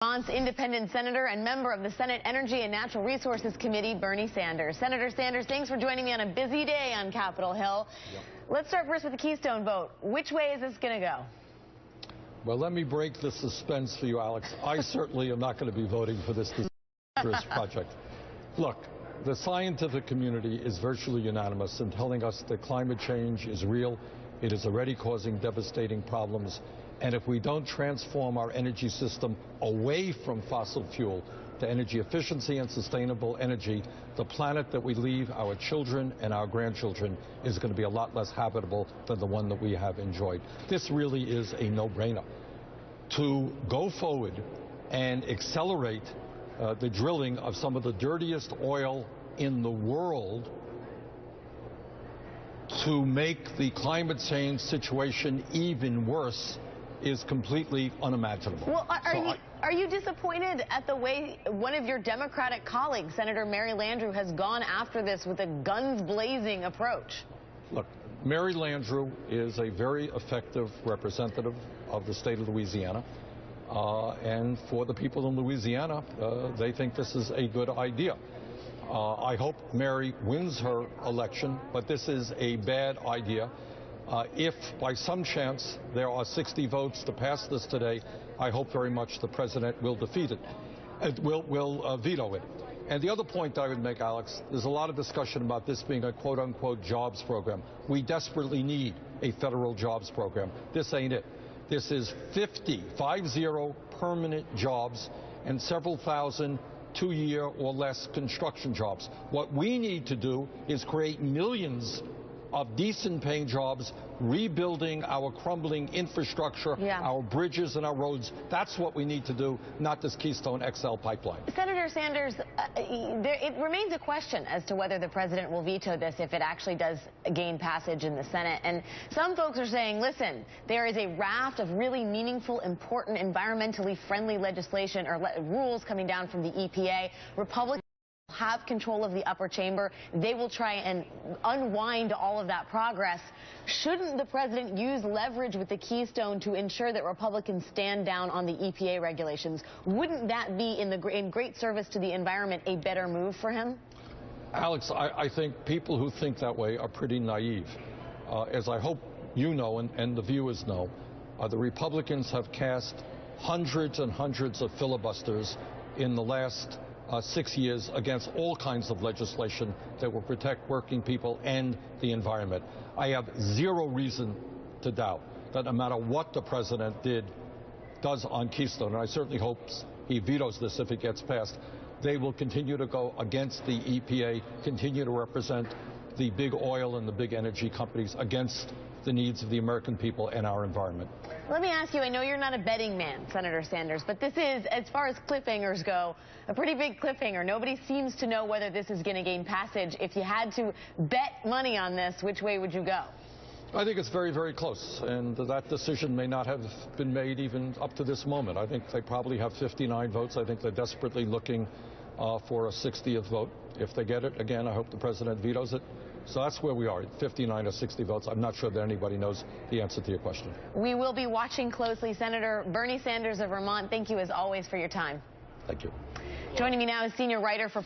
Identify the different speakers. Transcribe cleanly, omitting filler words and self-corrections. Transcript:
Speaker 1: Vermont's independent senator and member of the Senate Energy and Natural Resources Committee, Bernie Sanders. Senator Sanders, thanks for joining me on a busy day on Capitol Hill. Yep. Let's start first with the Keystone vote. Which way is this going to go?
Speaker 2: Well, let me break the suspense for you, Alex. I certainly am not going to be voting for this disastrous project. Look, the scientific community is virtually unanimous in telling us that climate change is real. It is already causing devastating problems. And if we don't transform our energy system away from fossil fuel to energy efficiency and sustainable energy, the planet that we leave our children and our grandchildren is going to be a lot less habitable than the one that we have enjoyed. This really is a no-brainer. To go forward and accelerate the drilling of some of the dirtiest oil in the world to make the climate change situation even worse is completely unimaginable.
Speaker 1: Well, are you disappointed at the way one of your Democratic colleagues, Senator Mary Landrieu, has gone after this with a guns-blazing approach?
Speaker 2: Look, Mary Landrieu is a very effective representative of the state of Louisiana. And for the people in Louisiana, they think this is a good idea. I hope Mary wins her election, but this is a bad idea. If by some chance there are 60 votes to pass this today, I hope very much the president will defeat it, will veto it. And the other point I would make, Alex, there's a lot of discussion about this being a quote-unquote jobs program. We desperately need a federal jobs program. This ain't it. This is 50 permanent jobs and several thousand two-year or less construction jobs. What we need to do is create millions of decent-paying jobs, rebuilding our crumbling infrastructure, our bridges and our roads. That's what we need to do, not this Keystone XL pipeline.
Speaker 1: Senator Sanders, it remains a question as to whether the president will veto this if it actually does gain passage in the Senate. And some folks are saying, listen, there is a raft of really meaningful, important, environmentally friendly legislation or rules coming down from the EPA. Republicans have control of the upper chamber. They will try and unwind all of that progress. Shouldn't the president use leverage with the Keystone to ensure that Republicans stand down on the EPA regulations? Wouldn't that be in great service to the environment a better move for him?
Speaker 2: Alex, I think people who think that way are pretty naive. As I hope you know and the viewers know, the Republicans have cast hundreds and hundreds of filibusters in the last 6 years against all kinds of legislation that will protect working people and the environment. I have zero reason to doubt that no matter what the president does on Keystone, and I certainly hope he vetoes this if it gets passed, they will continue to go against the EPA, continue to represent the big oil and the big energy companies against the needs of the American people and our environment.
Speaker 1: Let me ask you, I know you're not a betting man, Senator Sanders, but this is, as far as cliffhangers go, a pretty big cliffhanger. Nobody seems to know whether this is going to gain passage. If you had to bet money on this, which way would you go?
Speaker 2: I think it's very, very close, and that decision may not have been made even up to this moment. I think they probably have 59 votes. I think they're desperately looking for a 60th vote. If they get it, again, I hope the president vetoes it. So that's where we are, 59 or 60 votes. I'm not sure that anybody knows the answer to your question.
Speaker 1: We will be watching closely. Senator Bernie Sanders of Vermont, thank you as always for your time.
Speaker 2: Thank you.
Speaker 1: Joining me now is senior writer for